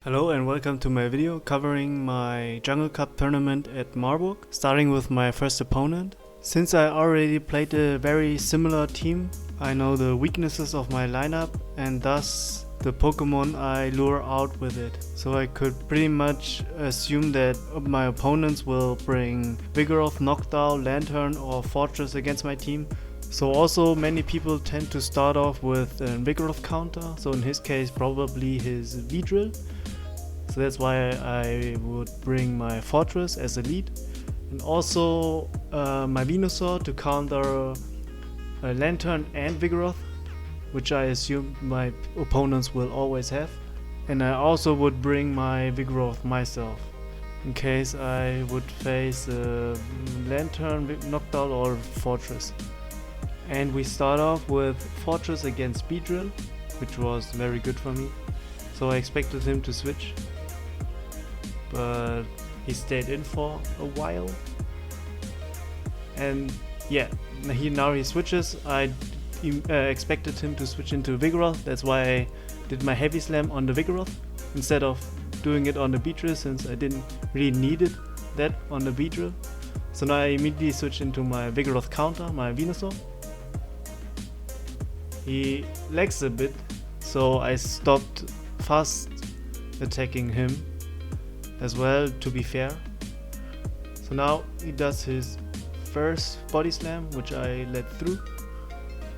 Hello and welcome to my video covering my Jungle Cup tournament at Marburg, starting with my first opponent. Since I already played a very similar team, I know the weaknesses of my lineup and thus the Pokemon I lure out with it. So I could pretty much assume that my opponents will bring Vigoroth, Noctowl, Lantern or Fortress against my team. So also many people tend to start off with a Vigoroth counter, so in his case probably his V-Drill. So that's why I would bring my Fortress as a lead, and also my Venusaur to counter a Lantern and Vigoroth, which I assume my opponents will always have. And I also would bring my Vigoroth myself, in case I would face a Lantern, Noctowl or Fortress. And we start off with Fortress against Beedrill, which was very good for me. So I expected him to switch, but he stayed in for a while. And yeah, now he switches. I expected him to switch into Vigoroth. That's why I did my Heavy Slam on the Vigoroth instead of doing it on the Beedrill, since I didn't really need that on the Beedrill. So now I immediately switch into my Vigoroth counter, my Venusaur. He lags a bit, so I stopped fast attacking him as well, to be fair. So now he does his first body slam, which I let through,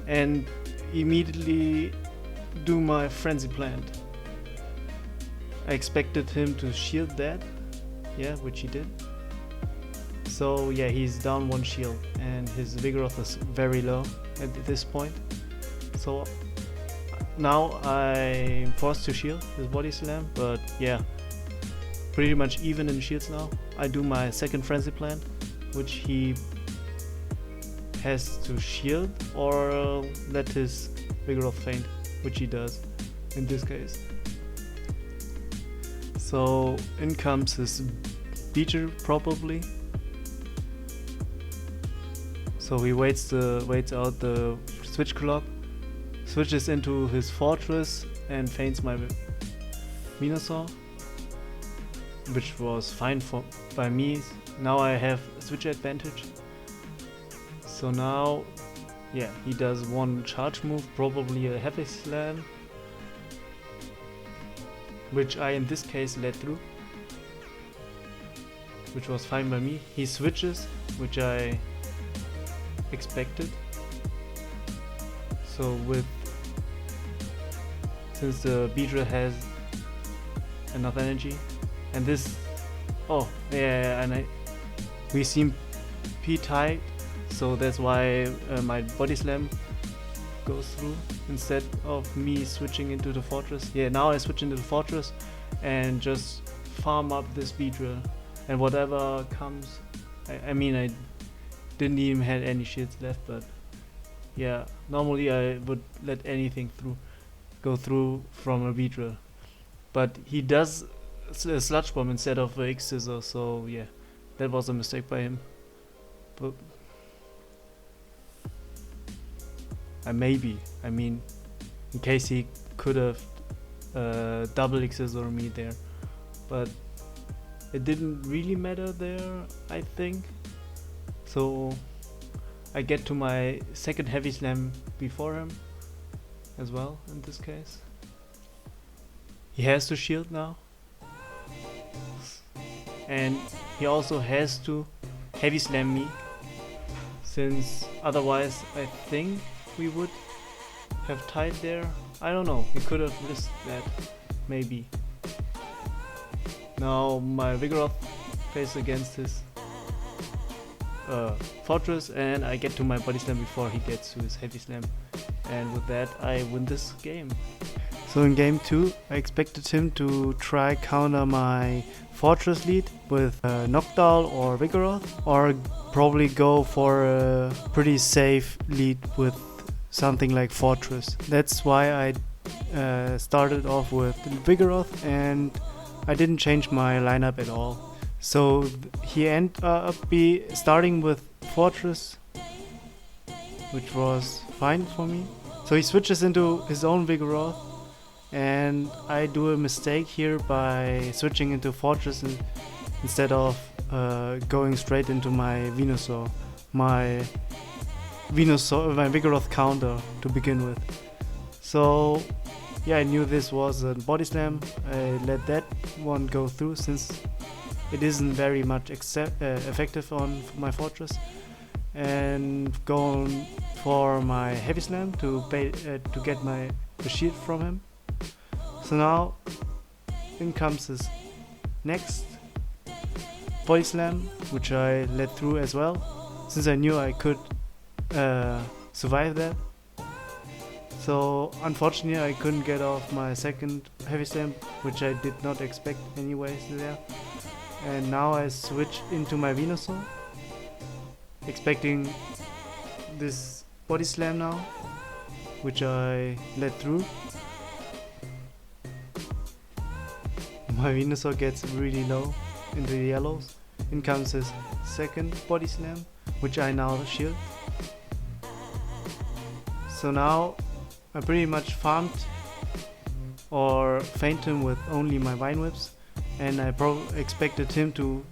and immediately do my frenzy plant. I expected him to shield that, yeah, which he did. So yeah, he's down one shield and his Vigoroth is very low at this point. So now I'm forced to shield his body slam, but yeah, pretty much even in shields now. I do my second frenzy plant, which he has to shield or let his Vigoroth faint, which he does in this case. So in comes his Beecher probably. So he waits out the switch clock, switches into his Fortress and feints my Venusaur, which was fine by me. Now I have switch advantage. So now, yeah, he does one charge move, probably a Heavy Slam, which I in this case let through, which was fine by me. He switches, which I expected. So since the Beedrill has enough energy, and this, and we seem P-tied, so that's why my body slam goes through instead of me switching into the Fortress. Yeah, now I switch into the Fortress and just farm up this Beedrill, and whatever comes. I mean, I didn't even have any shields left, but yeah, normally I would let anything go through from a Beedrill, but he does a Sludge Bomb instead of a X-Scissor, so yeah, that was a mistake by him. But I mean, in case he could have double X-Scissor me there, but it didn't really matter there, I think. So I get to my second Heavy Slam before him as well in this case. He has to shield now, and he also has to Heavy Slam me, since otherwise I think we would have tied there. I don't know, we could have risked that, maybe. Now my Vigoroth plays against his Fortress, and I get to my body slam before he gets to his Heavy Slam, and with that I win this game. So in game 2 I expected him to try counter my Fortress lead with Noctowl or Vigoroth, or probably go for a pretty safe lead with something like Fortress. That's why I started off with Vigoroth, and I didn't change my lineup at all. So he ended up starting with Fortress, which was fine for me. So he switches into his own Vigoroth, and I do a mistake here by switching into Fortress instead of going straight into my Venusaur, my Vigoroth counter to begin with. So yeah, I knew this was a body slam. I let that one go through since it isn't very much effective on my Fortress, and going for my heavy slam to get the shield from him. So now in comes his next body slam, which I let through as well, since I knew I could survive that. So unfortunately I couldn't get off my second heavy slam, which I did not expect anyways there. And now I switch into my Venusaur, expecting this body slam now, which I let through. My Venusaur gets really low into the yellows. In comes his second body slam, which I now shield. So now I pretty much farmed or feigned him with only my Vine Whips, and I expected him to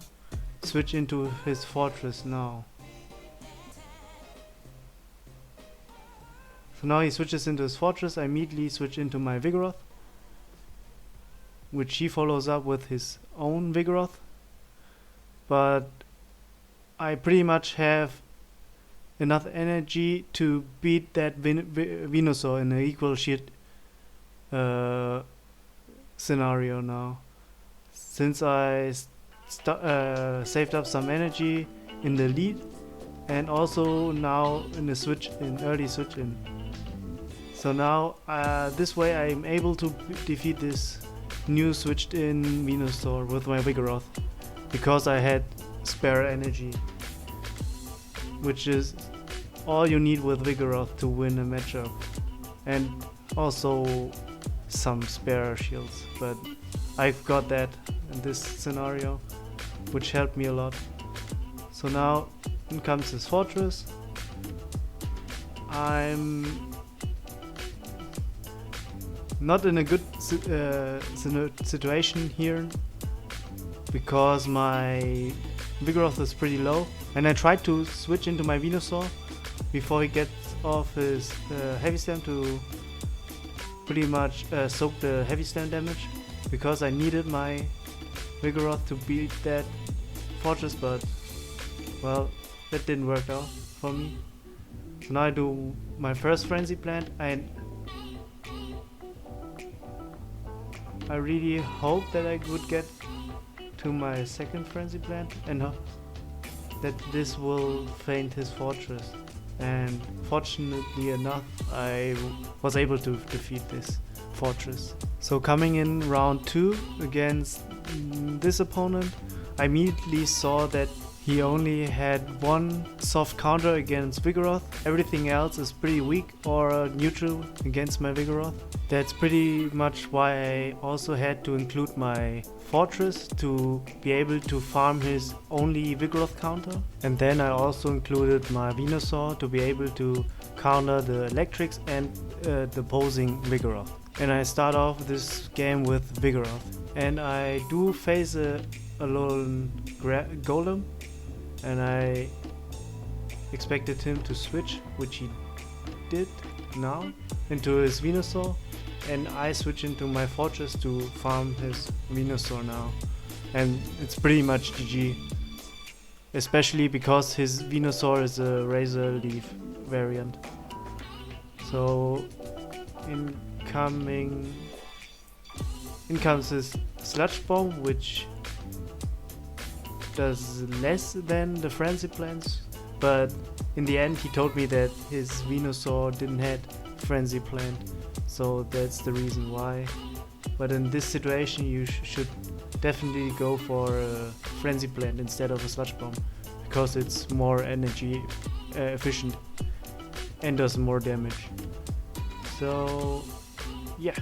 switch into his Fortress now. So now he switches into his Fortress. I immediately switch into my Vigoroth, which he follows up with his own Vigoroth. But I pretty much have enough energy to beat that Venusaur in an equal shit scenario now, since I saved up some energy in the lead, and also now in the early switch in. So now this way I'm able to defeat this new switched in Venusaur with my Vigoroth, because I had spare energy, which is all you need with Vigoroth to win a matchup, and also some spare shields, but I've got that in this scenario, which helped me a lot. So now in comes his Fortress. I'm not in a good situation here, because my Vigoroth is pretty low, and I tried to switch into my Venusaur before he gets off his heavy slam to pretty much soak the heavy slam damage, because I needed my Vigoroth to beat that Fortress, but well, that didn't work out for me. So now I do my first Frenzy Plant, and I really hope that I would get to my second Frenzy Plant and that this will feint his Fortress. And fortunately enough, I was able to defeat this Fortress. So coming in round 2 against this opponent, I immediately saw that he only had one soft counter against Vigoroth. Everything else is pretty weak or neutral against my Vigoroth. That's pretty much why I also had to include my Fortress to be able to farm his only Vigoroth counter. And then I also included my Venusaur to be able to counter the electrics and the opposing Vigoroth. And I start off this game with Vigoroth. And I do face a lone golem, and I expected him to switch, which he did now, into his Venusaur, and I switch into my Fortress to farm his Venusaur now, and it's pretty much GG, especially because his Venusaur is a Razor Leaf variant. So in comes his Sludge Bomb, which does less than the Frenzy Plants, but in the end he told me that his Venusaur didn't have Frenzy Plant, so that's the reason why. But in this situation you should definitely go for a Frenzy Plant instead of a Sludge Bomb, because it's more energy efficient and does more damage. So yeah,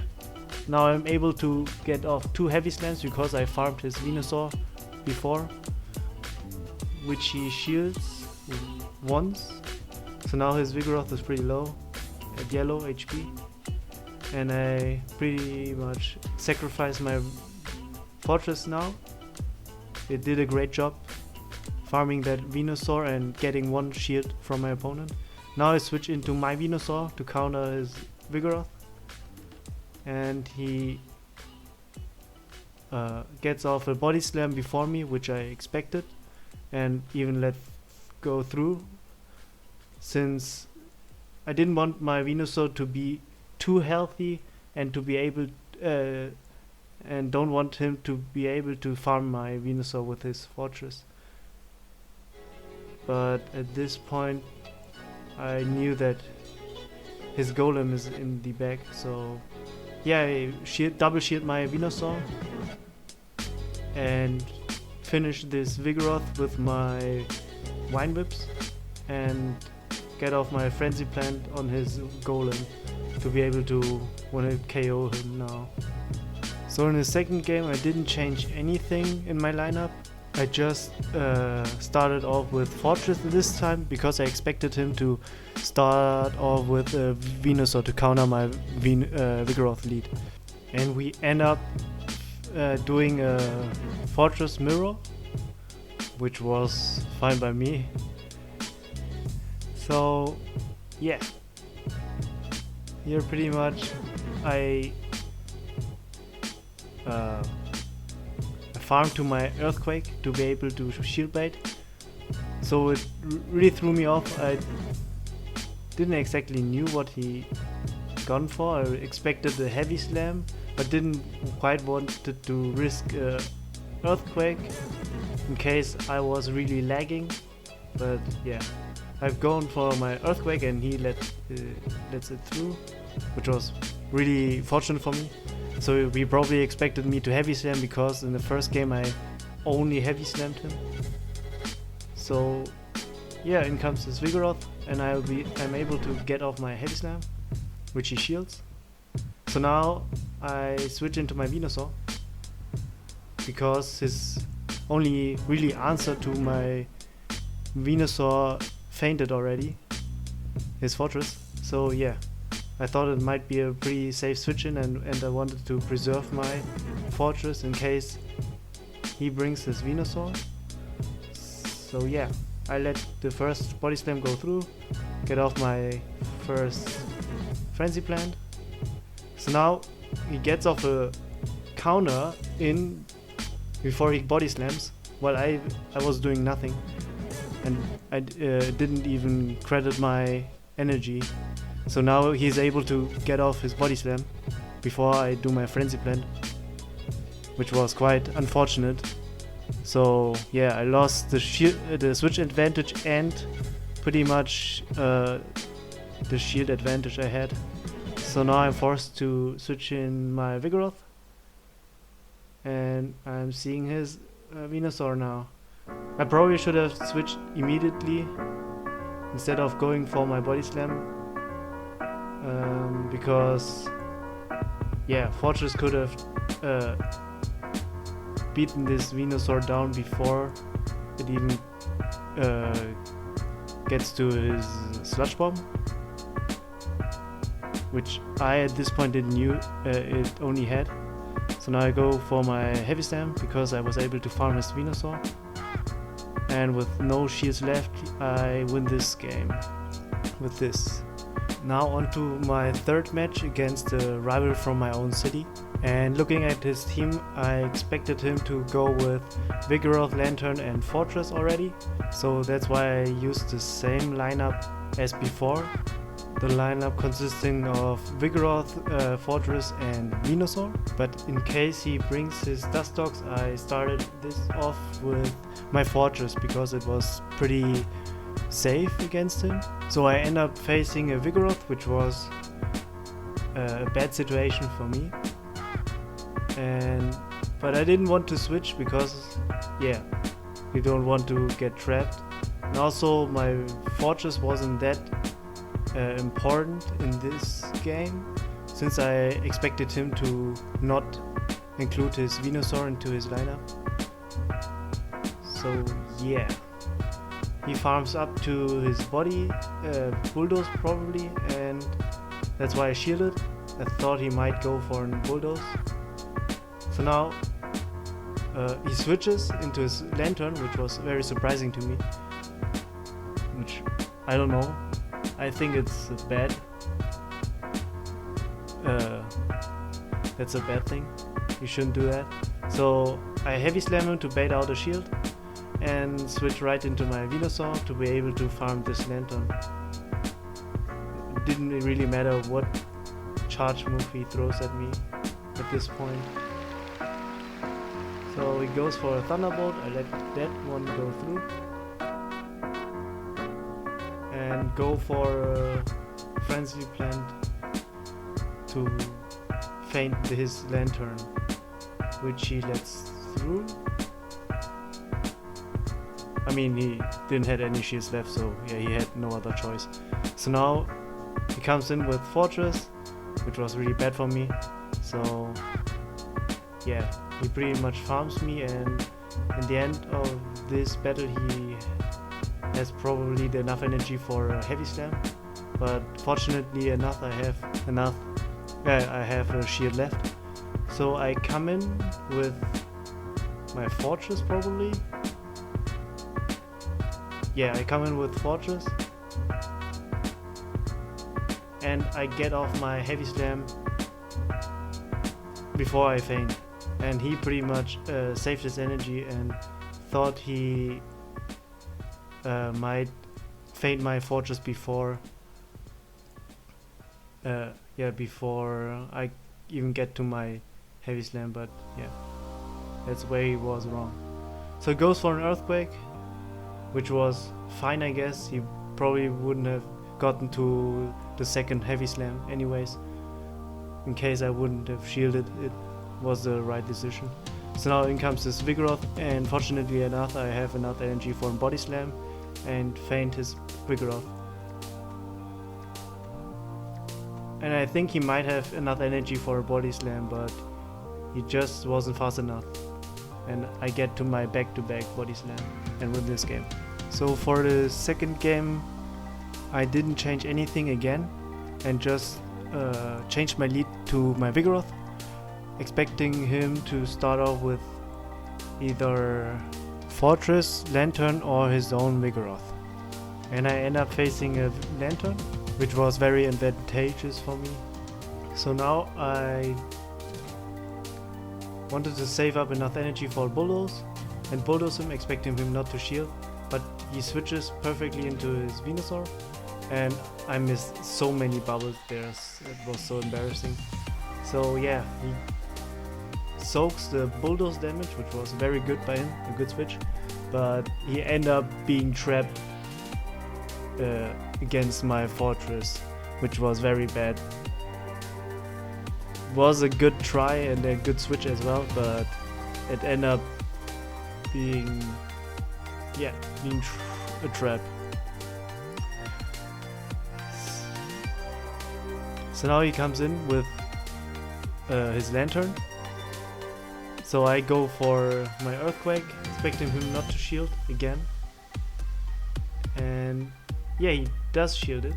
now I'm able to get off 2 heavy slams because I farmed his Venusaur before, which he shields once. So now his Vigoroth is pretty low at yellow HP, and I pretty much sacrificed my fortress now. It did a great job farming that Venusaur and getting one shield from my opponent. Now I switch into my Venusaur to counter his Vigoroth, and he gets off a body slam before me, which I expected and even let go through, since I didn't want my Venusaur to be too healthy and to be able and don't want him to be able to farm my Venusaur with his fortress. But at this point I knew that his golem is in the back, so yeah, I double shield my Venusaur and finish this Vigoroth with my Vine Whips and get off my Frenzy Plant on his golem to be able to KO him now. So in the second game I didn't change anything in my lineup. I just started off with Fortress this time because I expected him to start off with Venusaur to counter my Vigoroth lead. And we end up doing a Fortress Mirror, which was fine by me. So yeah, here pretty much I farmed to my Earthquake to be able to shield bait. So it really threw me off. I didn't exactly knew what he gone for. I expected a heavy slam, but didn't quite want to risk Earthquake in case I was really lagging. But yeah, I've gone for my Earthquake and he lets it through, which was really fortunate for me. So he probably expected me to heavy slam because in the first game I only heavy slammed him. So yeah, in comes this Vigoroth and I'm able to get off my heavy slam, which he shields. So now I switch into my Venusaur because his only really answer to my Venusaur fainted already, his Fortress. So yeah, I thought it might be a pretty safe switch in, and I wanted to preserve my Fortress in case he brings his Venusaur. So yeah, I let the first body slam go through, get off my first Frenzy Plant. So now he gets off a counter in before he body slams, while I was doing nothing, and I didn't even credit my energy. So now he's able to get off his body slam before I do my Frenzy Plant, which was quite unfortunate. So yeah, I lost the switch advantage and pretty much the shield advantage I had. So now I'm forced to switch in my Vigoroth, and I'm seeing his Venusaur now. I probably should have switched immediately instead of going for my body slam, because yeah, Fortress could have beaten this Venusaur down before it even gets to his Sludge Bomb, which I at this point didn't knew it only had. So now I go for my Heavy Slam because I was able to farm his Venusaur, and with no shields left I win this game with this. Now on to my third match against a rival from my own city, and looking at his team I expected him to go with Vigoroth, Lantern and Fortress already, so that's why I used the same lineup as before. The lineup consisting of Vigoroth, Fortress and Venusaur, but in case he brings his Dustox I started this off with my Fortress because it was pretty safe against him. So I end up facing a Vigoroth, which was a bad situation for me, but I didn't want to switch because yeah, you don't want to get trapped, and also my Fortress wasn't that important in this game since I expected him to not include his Venusaur into his lineup. So yeah, he farms up to his body, Bulldoze probably, and that's why I shielded. I thought he might go for a bulldoze. So now he switches into his lantern, which was very surprising to me. Which, I don't know. I think it's bad. That's a bad thing. You shouldn't do that. So I heavy slam him to bait out a shield and switch right into my Venusaur to be able to farm this lantern. It didn't really matter what charge move he throws at me at this point. So he goes for a Thunderbolt. I let that one go through and go for a Frenzy Plant to feint his lantern, which he lets through. I mean, he didn't have any shields left, so yeah, he had no other choice. So now he comes in with Fortress, which was really bad for me. So yeah, he pretty much farms me, and in the end of this battle he has probably enough energy for a heavy slam. But fortunately enough, I have a shield left. So I come in with my Fortress probably. Yeah, I come in with Fortress. And I get off my heavy slam before I feint. And he pretty much saved his energy and thought he might feint my Fortress before before I even get to my heavy slam, but yeah, that's where he was wrong. So he goes for an Earthquake, which was fine, I guess. He probably wouldn't have gotten to the second heavy slam anyways. In case I wouldn't have shielded, it was the right decision. So now in comes this Vigoroth, and fortunately enough I have enough energy for a body slam and feint his Vigoroth. And I think he might have enough energy for a body slam, but he just wasn't fast enough. And I get to my back-to-back body slam and win this game. So for the second game, I didn't change anything again and just changed my lead to my Vigoroth, expecting him to start off with either Fortress, Lantern or his own Vigoroth. And I end up facing a Lantern, which was very advantageous for me. So now I wanted to save up enough energy for Bulldoze and bulldoze him, expecting him not to shield, but he switches perfectly into his Venusaur, and I missed so many bubbles there. It was so embarrassing. So yeah, he soaks the bulldoze damage, which was very good by him, a good switch, but he ended up being trapped against my Fortress, which was very bad. Was a good try and a good switch as well, but it ended up being a trap. So now he comes in with his Lantern. So I go for my Earthquake, expecting him not to shield again. And yeah, he does shield it,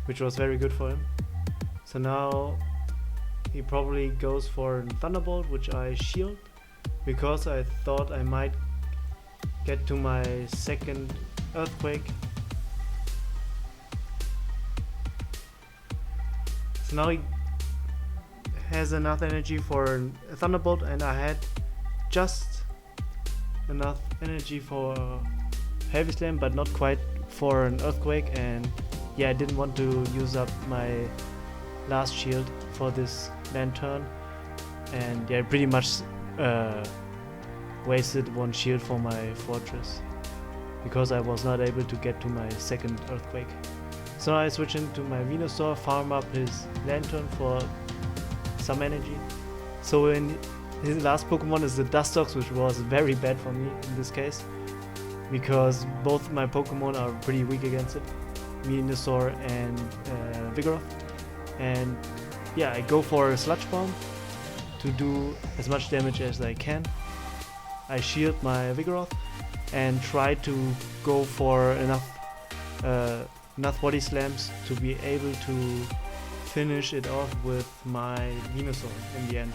which was very good for him. So now he probably goes for a Thunderbolt, which I shield because I thought I might get to my second Earthquake. So now he has enough energy for a Thunderbolt, and I had just enough energy for a Heavy Slam, but not quite for an Earthquake. And yeah, I didn't want to use up my last shield for this Lantern, and yeah, I pretty much wasted one shield for my Fortress because I was not able to get to my second Earthquake. So I switch into my Venusaur, farm up his Lantern for some energy. So in his last Pokemon is the Dustox, which was very bad for me in this case because both my Pokemon are pretty weak against it, Venusaur and Vigoroth. And yeah, I go for a Sludge Bomb to do as much damage as I can. I shield my Vigoroth and try to go for enough body slams to be able to finish it off with my Venusaur in the end.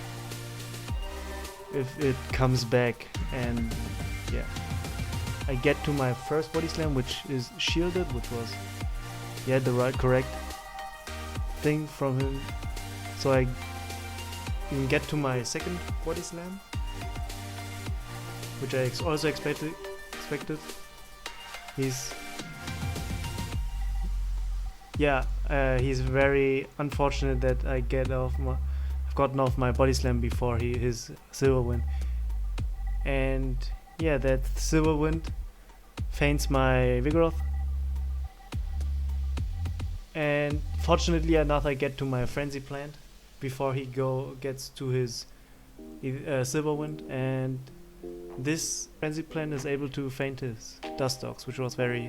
If it comes back, and yeah. I get to my first body slam, which is shielded, which was the correct thing from him. So I can get to my second body slam, which I also expected. He's very unfortunate that I've gotten off my body slam before his silver wind, and yeah, that silver wind feints my Vigoroth, and fortunately enough I get to my frenzy plant before he gets to his silver wind, and this frenzy plant is able to feint his Dustox, which was very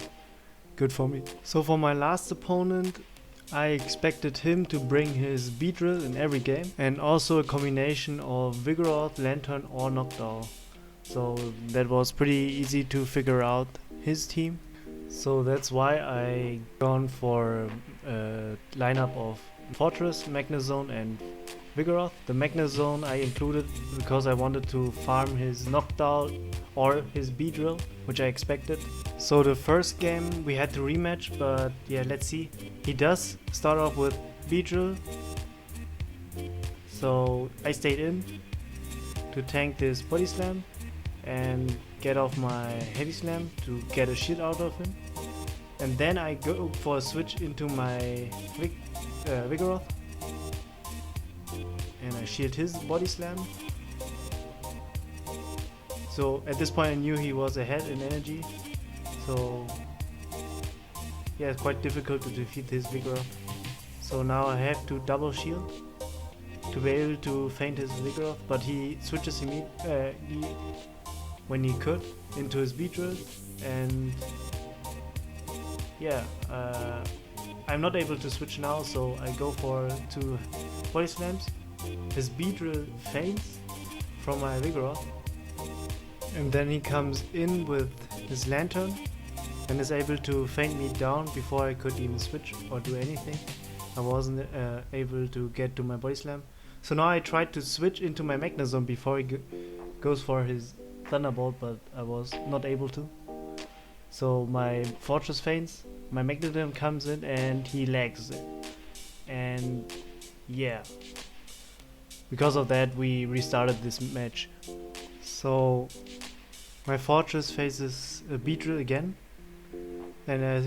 good for me. So for my last opponent, I expected him to bring his Beedrill in every game, and also a combination of Vigoroth, Lantern or Noctowl. So that was pretty easy to figure out his team. So that's why I gone for a lineup of Fortress, Magnezone and Vigoroth. The Magnezone I included because I wanted to farm his Noctowl or his Beedrill, which I expected. So the first game we had to rematch, but yeah, let's see. He does start off with Beedrill, so I stayed in to tank this body slam and get off my heavy slam to get a shield out of him, and then I go for a switch into my Vigoroth, and I shield his body slam. So at this point I knew he was ahead in energy, so yeah, it's quite difficult to defeat his Vigoroth. So now I have to double shield to be able to feint his Vigoroth, but he switches when he could into his Beedrill, and yeah, I'm not able to switch now, so I go for 2 body slams. His Beedrill feints from my Vigoroth, and then he comes in with his Lantern and is able to feint me down before I could even switch or do anything. I wasn't able to get to my body slam. So now I tried to switch into my Magnezone before he goes for his Thunderbolt, but I was not able to. So my Fortress feints, my Magnezone comes in and he lags it. And yeah, because of that we restarted this match. So my Fortress faces a Beedrill again, and I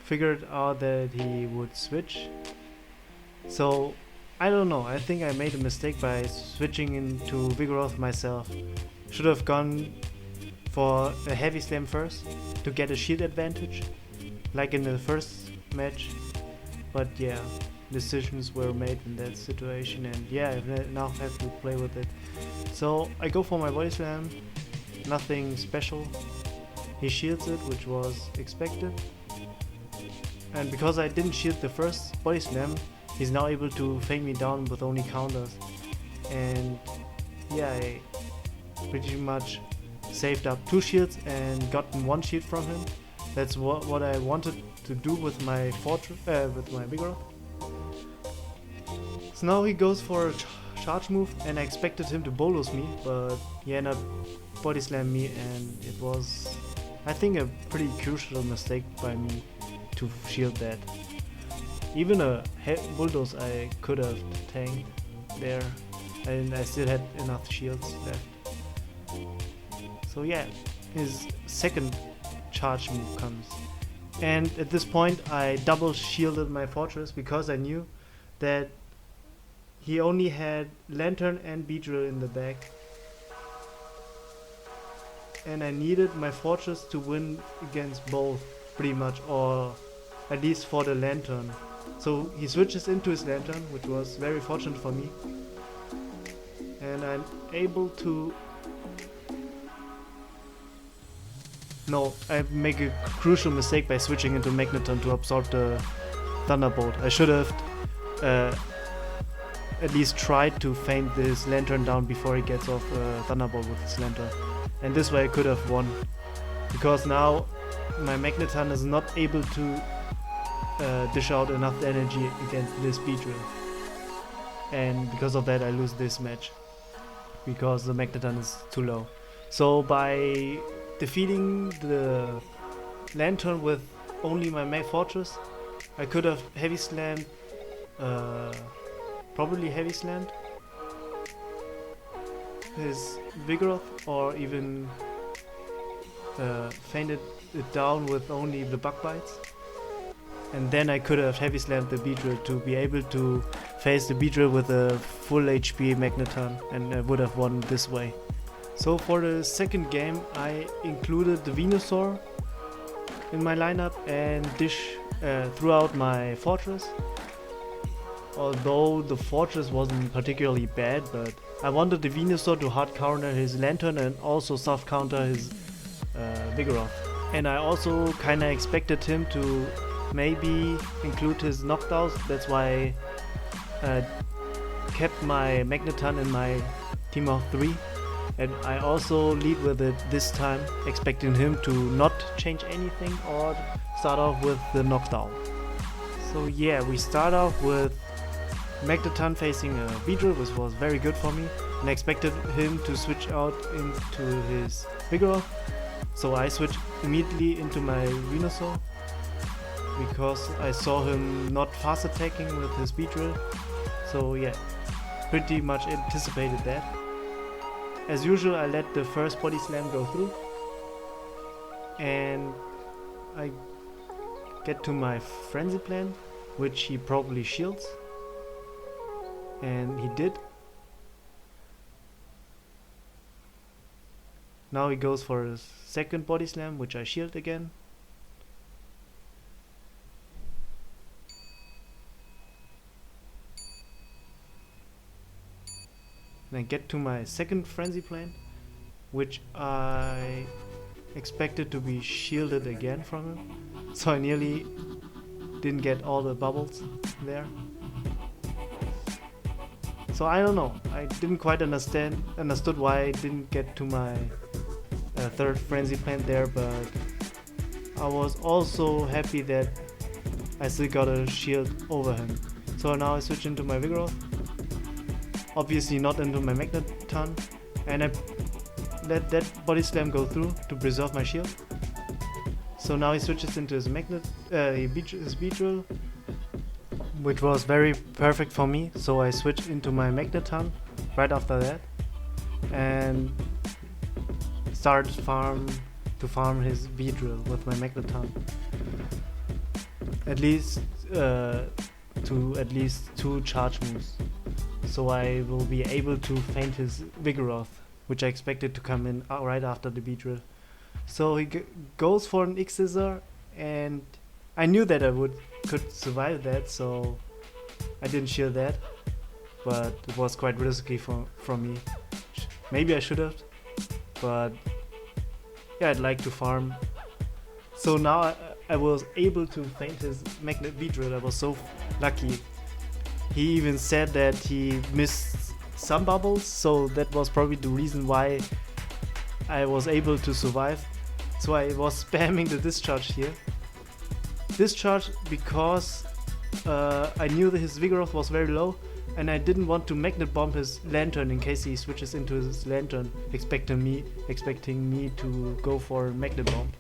figured out that he would switch. So I don't know, I think I made a mistake by switching into Vigoroth myself. Should have gone for a heavy slam first to get a shield advantage, like in the first match. But yeah, decisions were made in that situation, and yeah, I now have to play with it. So I go for my body slam, nothing special. He shields it, which was expected. And because I didn't shield the first body slam, he's now able to feint me down with only counters. And yeah, I pretty much saved up 2 shields and gotten 1 shield from him. That's what I wanted to do with my with my Vigoroth. So now he goes for a charge move, and I expected him to bolus me, but he ended up body slam me, and it was, I think, a pretty crucial mistake by me to shield that. Even a bulldoze I could have tanked there, and I still had enough shields left. So yeah, his second charge move comes, and at this point I double shielded my Fortress because I knew that he only had Lantern and Beedrill in the back, and I needed my Fortress to win against both pretty much, or at least for the Lantern. So he switches into his Lantern, which was very fortunate for me, and I'm able to... No, I make a crucial mistake by switching into Magneton to absorb the Thunderbolt. I should have at least tried to feint this Lantern down before he gets off Thunderbolt with his Lantern. And this way I could have won, because now my Magneton is not able to dish out enough energy against this Beedrill. And because of that I lose this match, because the Magneton is too low. So by defeating the Lantern with only my Mag Fortress, I could have heavy slammed, probably heavy slammed his Vigoroth, or even fainted it down with only the Bug Bites. And then I could have heavy slammed the Beedrill to be able to face the Beedrill with a full HP Magneton, and I would have won this way. So for the second game I included the Venusaur in my lineup and threw out my Fortress. Although the Fortress wasn't particularly bad, but I wanted the Venusaur to hard counter his Lantern and also soft counter his Vigoroth. And I also kinda expected him to maybe include his knockdowns. That's why I kept my Magneton in my team of 3. And I also lead with it this time, expecting him to not change anything or start off with the knockdown. So yeah, we start off with Magneton facing a Beedrill, which was very good for me, and I expected him to switch out into his Vigoroth. So I switched immediately into my Venusaur, because I saw him not fast attacking with his Beedrill. So yeah, pretty much anticipated that. As usual, I let the first body slam go through, and I get to my Frenzy Plant, which he probably shields, and he did. Now he goes for his second body slam, which I shield again. And I get to my second Frenzy Plant, which I expected to be shielded again from him. So I nearly didn't get all the bubbles there. So I don't know, I didn't quite understood why I didn't get to my third Frenzy Plant there, but I was also happy that I still got a shield over him. So now I switch into my Vigoroth. Obviously not into my Magneton, and I let that body slam go through to preserve my shield. So now he switches into his Beedrill, which was very perfect for me. So I switched into my Magneton right after that and started to farm his Beedrill with my Magneton. At least at least 2 charge moves. So I will be able to feint his Vigoroth, which I expected to come in right after the Beedrill. So he goes for an X-Scissor, and I knew that I could survive that, so I didn't shield that. But it was quite risky from me. Maybe I should have, but yeah, I'd like to farm. So now I was able to feint his Magnet Beedrill. I was so lucky. He even said that he missed some bubbles, so that was probably the reason why I was able to survive. So I was spamming the discharge here. Discharge because I knew that his Vigoroth was very low, and I didn't want to Magnet Bomb his Lantern in case he switches into his Lantern, expecting me to go for a Magnet Bomb.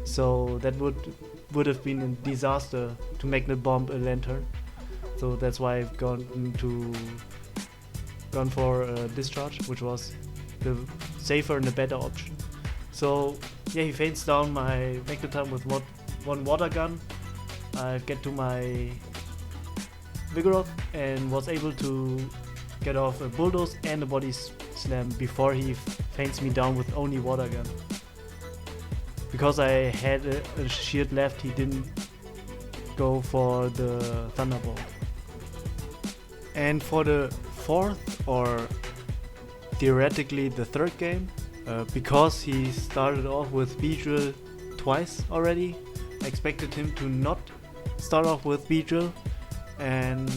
So that would have been a disaster to Magnet Bomb a Lantern. So that's why I've gone for discharge, which was the safer and the better option. So yeah, he feints down my Magneton with one water gun. I get to my Vigoroth and was able to get off a bulldoze and a body slam before he feints me down with only water gun. Because I had a shield left, he didn't go for the Thunderbolt. And for the fourth, or theoretically the third game, because he started off with Beedrill twice already, I expected him to not start off with Beedrill, and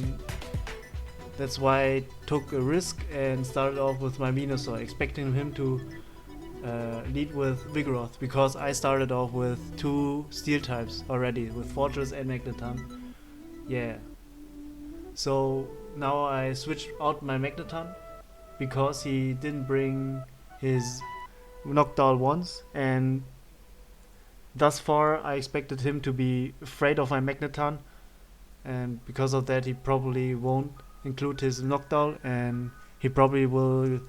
that's why I took a risk and started off with my Venusaur, expecting him to lead with Vigoroth, because I started off with 2 steel types already, with Fortress and Magneton. Yeah. So now I switched out my Magneton because he didn't bring his Knockdown once, and thus far I expected him to be afraid of my Magneton, and because of that he probably won't include his Knockdown, and he probably will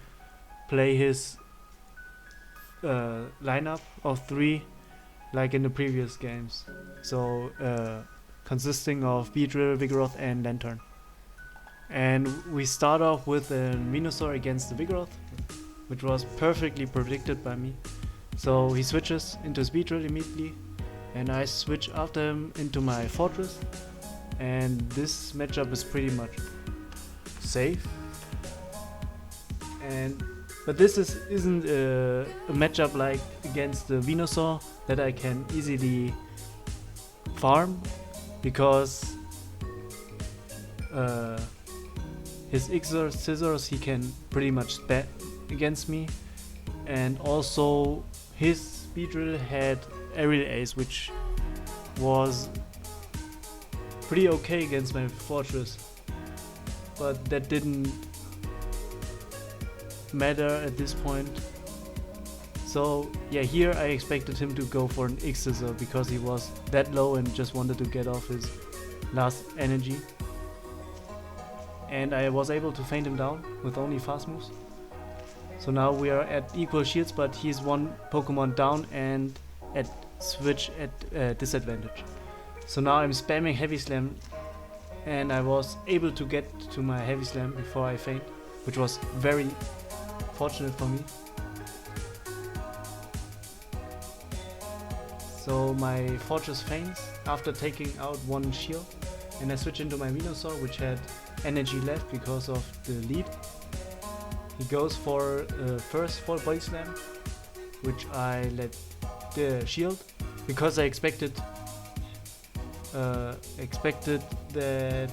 play his lineup of 3 like in the previous games. So consisting of Beedrill, Vigoroth and Lantern. And we start off with a Venusaur against the Vigoroth, which was perfectly predicted by me. So he switches into his Beedrill immediately, and I switch after him into my Fortress, and this matchup is pretty much safe. But this isn't a matchup like against the Venusaur that I can easily farm, because his Xer Scissors he can pretty much spam against me, and also his Beedrill had Aerial Ace, which was pretty okay against my Fortress, but that didn't matter at this point. So yeah, here I expected him to go for an X-Scissor because he was that low and just wanted to get off his last energy, and I was able to feint him down with only fast moves. So now we are at equal shields, but he's 1 Pokemon down and at switch at disadvantage. So now I'm spamming Heavy Slam, and I was able to get to my Heavy Slam before I feint, which was very fortunate for me. So my Fortress feints after taking out 1 shield, and I switch into my Venusaur, which had energy left because of the lead. He goes for first full Body Slam, which I let the shield because I expected that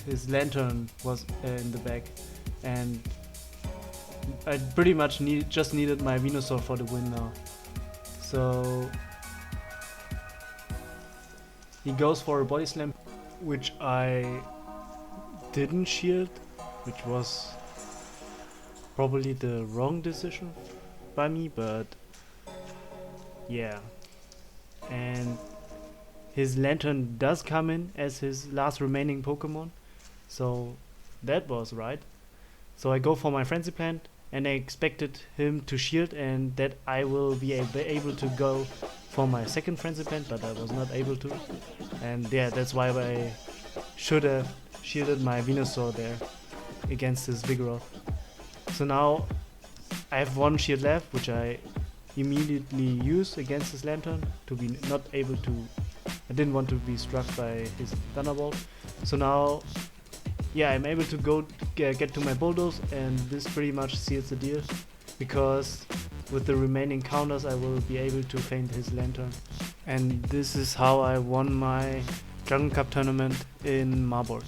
his Lantern was in the back, and I pretty much just needed my Venusaur for the win now. So he goes for a Body Slam, which I didn't shield, which was probably the wrong decision by me, but yeah. And his Lantern does come in as his last remaining Pokemon, so that was right. So I go for my Frenzy Plant, and I expected him to shield and that I will be able to go for my second Frenzy Plant, but I was not able to. And yeah, that's why I should have shielded my Venusaur there against his Vigoroth. So now I have 1 shield left, which I immediately use against his Lantern to be not able to. I didn't want to be struck by his Thunderbolt. So now, yeah, I'm able to go get to my Bulldoze, and this pretty much seals the deal, because with the remaining counters I will be able to feint his Lantern. And this is how I won my Jungle Cup tournament in Marburg.